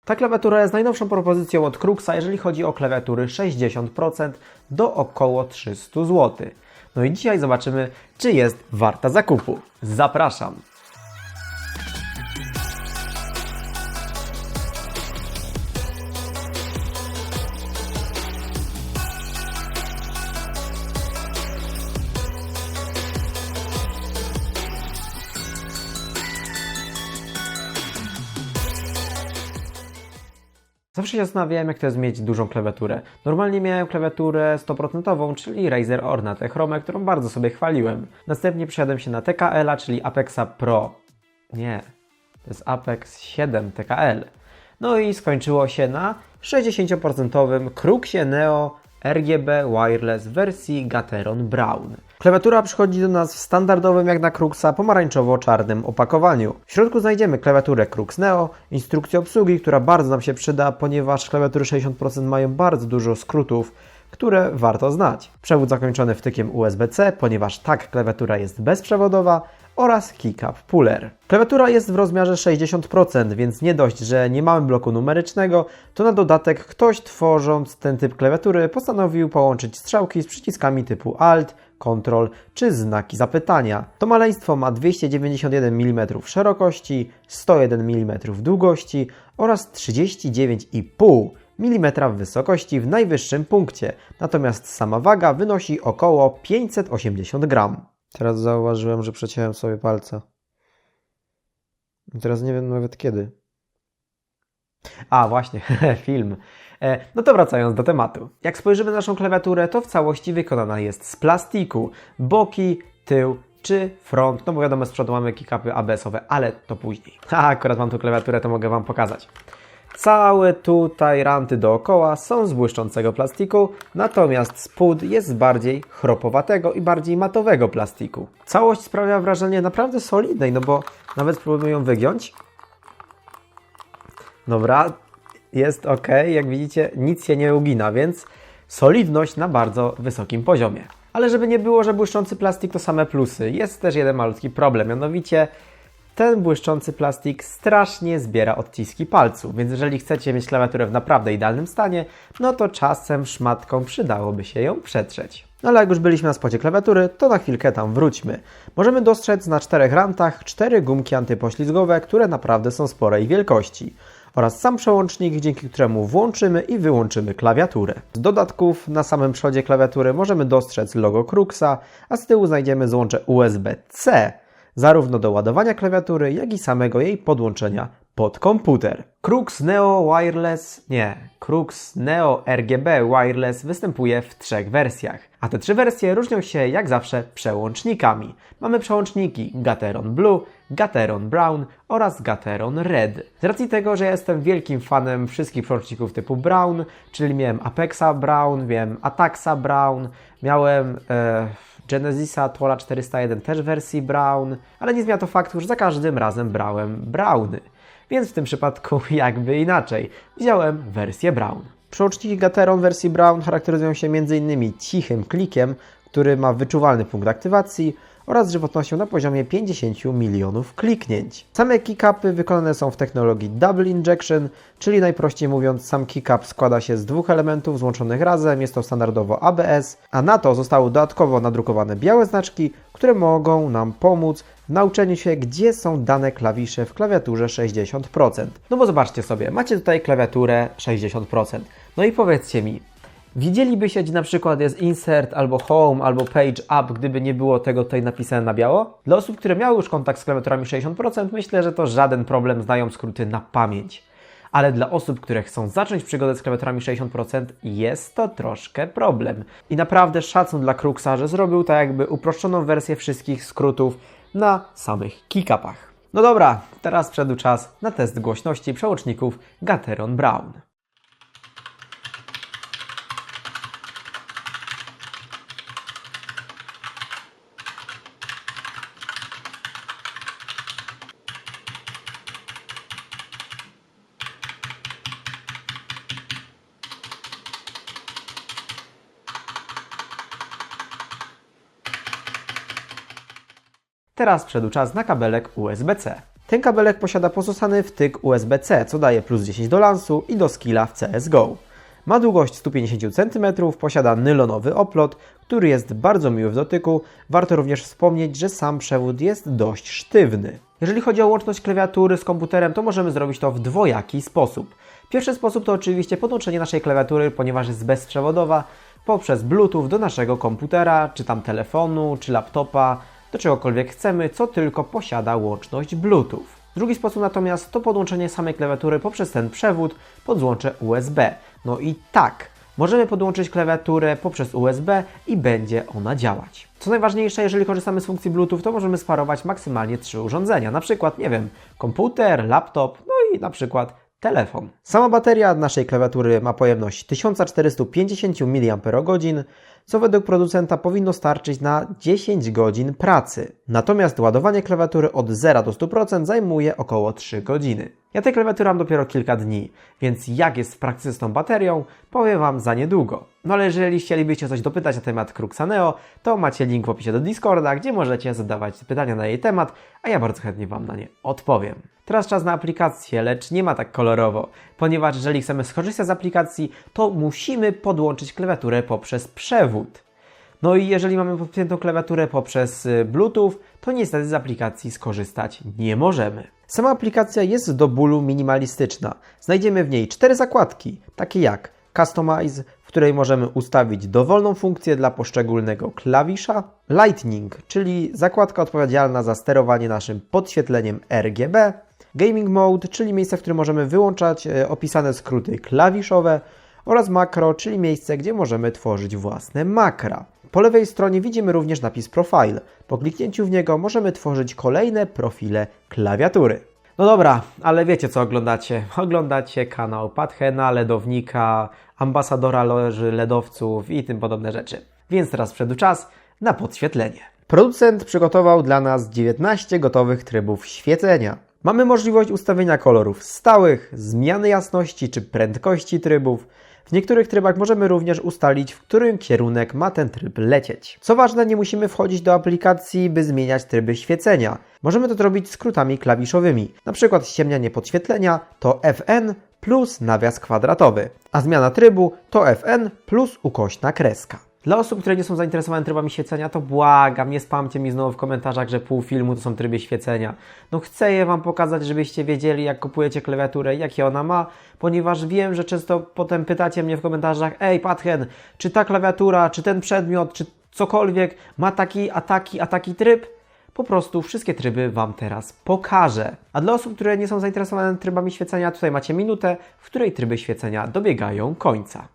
Ta klawiatura jest najnowszą propozycją od Cruxa, jeżeli chodzi o klawiatury 60% do około 300 zł. No i dzisiaj zobaczymy, czy jest warta zakupu. Zapraszam! Zawsze się zastanawiałem, jak to jest mieć dużą klawiaturę. Normalnie miałem klawiaturę 100%, czyli Razer Ornate Chrome, którą bardzo sobie chwaliłem. Następnie przesiadłem się na TKL-a, czyli Apexa Pro. Nie, to jest Apex 7 TKL. No i skończyło się na 60% Cruxie Neo RGB Wireless w wersji Gateron Brown. Klawiatura przychodzi do nas w standardowym, jak na Cruxa, pomarańczowo-czarnym opakowaniu. W środku znajdziemy klawiaturę Crux Neo, instrukcję obsługi, która bardzo nam się przyda, ponieważ klawiatury 60% mają bardzo dużo skrótów, które warto znać. Przewód zakończony wtykiem USB-C, ponieważ tak klawiatura jest bezprzewodowa, oraz keycap puller. Klawiatura jest w rozmiarze 60%, więc nie dość, że nie mamy bloku numerycznego, to na dodatek ktoś, tworząc ten typ klawiatury, postanowił połączyć strzałki z przyciskami typu Alt, Ctrl czy znaki zapytania. To maleństwo ma 291 mm szerokości, 101 mm długości oraz 39,5 mm wysokości w najwyższym punkcie, natomiast sama waga wynosi około 580 gram. Teraz zauważyłem, że przeciąłem sobie palce. I teraz nie wiem nawet kiedy. A, właśnie, film. No to wracając do tematu. Jak spojrzymy na naszą klawiaturę, to w całości wykonana jest z plastiku. Boki, tył czy front, no bo wiadomo, z przodu mamy keycapy ABS-owe, ale to później. Akurat mam tu klawiaturę, to mogę Wam pokazać. Całe tutaj ranty dookoła są z błyszczącego plastiku, natomiast spód jest z bardziej chropowatego i bardziej matowego plastiku. Całość sprawia wrażenie naprawdę solidnej, no bo nawet spróbujmy ją wygiąć. Dobra, jest ok, jak widzicie nic się nie ugina, więc solidność na bardzo wysokim poziomie. Ale żeby nie było, że błyszczący plastik to same plusy, jest też jeden malutki problem, mianowicie ten błyszczący plastik strasznie zbiera odciski palców, więc jeżeli chcecie mieć klawiaturę w naprawdę idealnym stanie, no to czasem szmatką przydałoby się ją przetrzeć. No ale jak już byliśmy na spodzie klawiatury, to na chwilkę tam wróćmy. Możemy dostrzec na 4 rantach 4 gumki antypoślizgowe, które naprawdę są sporej wielkości. Oraz sam przełącznik, dzięki któremu włączymy i wyłączymy klawiaturę. Z dodatków na samym przodzie klawiatury możemy dostrzec logo Cruxa, a z tyłu znajdziemy złącze USB-C, zarówno do ładowania klawiatury, jak i samego jej podłączenia pod komputer. Crux Neo RGB Wireless występuje w 3 wersjach, a te 3 wersje różnią się jak zawsze przełącznikami. Mamy przełączniki Gateron Blue, Gateron Brown oraz Gateron Red. Z racji tego, że ja jestem wielkim fanem wszystkich przełączników typu Brown, czyli miałem Apexa Brown, miałem Ataxa Brown, miałem Genesisa Tola 401 też w wersji Brown, ale nie zmienia to faktu, że za każdym razem brałem Browny. Więc w tym przypadku jakby inaczej. Wziąłem wersję Brown. Przełączniki Gateron wersji Brown charakteryzują się m.in. cichym klikiem, który ma wyczuwalny punkt aktywacji oraz żywotnością na poziomie 50 milionów kliknięć. Same keycapy wykonane są w technologii Double Injection, czyli najprościej mówiąc sam keycap składa się z 2 elementów złączonych razem, jest to standardowo ABS, a na to zostały dodatkowo nadrukowane białe znaczki, które mogą nam pomóc w nauczeniu się, gdzie są dane klawisze w klawiaturze 60%. No bo zobaczcie sobie, macie tutaj klawiaturę 60%. No i powiedzcie mi, widzielibyście, gdzie na przykład jest Insert, albo Home, albo Page Up, gdyby nie było tego tutaj napisane na biało? Dla osób, które miały już kontakt z klawiaturami 60%, myślę, że to żaden problem, znają skróty na pamięć. Ale dla osób, które chcą zacząć przygodę z klawiaturami 60%, jest to troszkę problem. I naprawdę szacun dla Cruxa, że zrobił tak jakby uproszczoną wersję wszystkich skrótów na samych keycapach. No dobra, teraz przyszedł czas na test głośności przełączników Gateron Brown. Teraz przyszedł czas na kabelek USB-C. Ten kabelek posiada pososany wtyk USB-C, co daje plus 10 do lansu i do skilla w CSGO. Ma długość 150 cm, posiada nylonowy oplot, który jest bardzo miły w dotyku. Warto również wspomnieć, że sam przewód jest dość sztywny. Jeżeli chodzi o łączność klawiatury z komputerem, to możemy zrobić to w dwojaki sposób. Pierwszy sposób to oczywiście podłączenie naszej klawiatury, ponieważ jest bezprzewodowa, poprzez Bluetooth do naszego komputera, czy tam telefonu, czy laptopa, do czegokolwiek chcemy, co tylko posiada łączność Bluetooth. Drugi sposób natomiast to podłączenie samej klawiatury poprzez ten przewód pod złącze USB. No i tak, możemy podłączyć klawiaturę poprzez USB i będzie ona działać. Co najważniejsze, jeżeli korzystamy z funkcji Bluetooth, to możemy sparować maksymalnie 3 urządzenia, na przykład, nie wiem, komputer, laptop, no i na przykład telefon. Sama bateria naszej klawiatury ma pojemność 1450 mAh, co według producenta powinno starczyć na 10 godzin pracy. Natomiast ładowanie klawiatury od 0 do 100% zajmuje około 3 godziny. Ja tę klawiaturę mam dopiero kilka dni, więc jak jest w praktyce z tą baterią, powiem Wam za niedługo. No ale jeżeli chcielibyście coś dopytać na temat Kruxa Neo, to macie link w opisie do Discorda, gdzie możecie zadawać pytania na jej temat, a ja bardzo chętnie Wam na nie odpowiem. Teraz czas na aplikację, lecz nie ma tak kolorowo, ponieważ jeżeli chcemy skorzystać z aplikacji, to musimy podłączyć klawiaturę poprzez przewód. No i jeżeli mamy podpiętą klawiaturę poprzez Bluetooth, to niestety z aplikacji skorzystać nie możemy. Sama aplikacja jest do bólu minimalistyczna. Znajdziemy w niej 4 zakładki, takie jak Customize, w której możemy ustawić dowolną funkcję dla poszczególnego klawisza, Lightning, czyli zakładka odpowiedzialna za sterowanie naszym podświetleniem RGB, Gaming Mode, czyli miejsce, w którym możemy wyłączać opisane skróty klawiszowe, oraz Macro, czyli miejsce, gdzie możemy tworzyć własne makra. Po lewej stronie widzimy również napis Profile. Po kliknięciu w niego możemy tworzyć kolejne profile klawiatury. No dobra, ale wiecie co oglądacie? Oglądacie kanał Pathena, Ledownika, ambasadora loży ledowców i tym podobne rzeczy. Więc teraz przyszedł czas na podświetlenie. Producent przygotował dla nas 19 gotowych trybów świecenia. Mamy możliwość ustawienia kolorów stałych, zmiany jasności czy prędkości trybów. W niektórych trybach możemy również ustalić, w którym kierunek ma ten tryb lecieć. Co ważne, nie musimy wchodzić do aplikacji, by zmieniać tryby świecenia. Możemy to zrobić skrótami klawiszowymi. Na przykład ściemnianie podświetlenia to Fn plus nawias kwadratowy, a zmiana trybu to Fn plus ukośna kreska. Dla osób, które nie są zainteresowane trybami świecenia, to błagam, nie spamcie mi znowu w komentarzach, że pół filmu to są tryby świecenia. No chcę je Wam pokazać, żebyście wiedzieli, jak kupujecie klawiaturę, jakie ona ma, ponieważ wiem, że często potem pytacie mnie w komentarzach: ej Pathen, czy ta klawiatura, czy ten przedmiot, czy cokolwiek ma taki, a taki tryb? Po prostu wszystkie tryby Wam teraz pokażę. A dla osób, które nie są zainteresowane trybami świecenia, tutaj macie minutę, w której tryby świecenia dobiegają końca.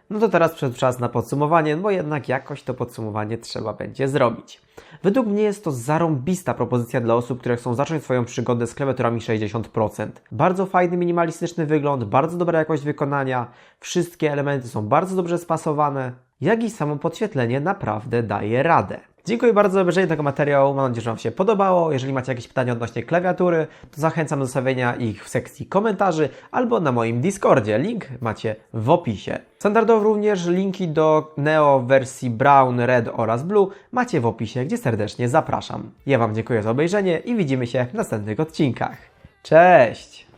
No to teraz przyszedł czas na podsumowanie, bo jednak jakoś to podsumowanie trzeba będzie zrobić. Według mnie jest to zarąbista propozycja dla osób, które chcą zacząć swoją przygodę z klawiaturami 60%. Bardzo fajny, minimalistyczny wygląd, bardzo dobra jakość wykonania, wszystkie elementy są bardzo dobrze spasowane, jak i samo podświetlenie naprawdę daje radę. Dziękuję bardzo za obejrzenie tego materiału, mam nadzieję, że Wam się podobało. Jeżeli macie jakieś pytania odnośnie klawiatury, to zachęcam do zostawienia ich w sekcji komentarzy albo na moim Discordzie. Link macie w opisie. Standardowo również linki do Neo w wersji Brown, Red oraz Blue macie w opisie, gdzie serdecznie zapraszam. Ja Wam dziękuję za obejrzenie i widzimy się w następnych odcinkach. Cześć!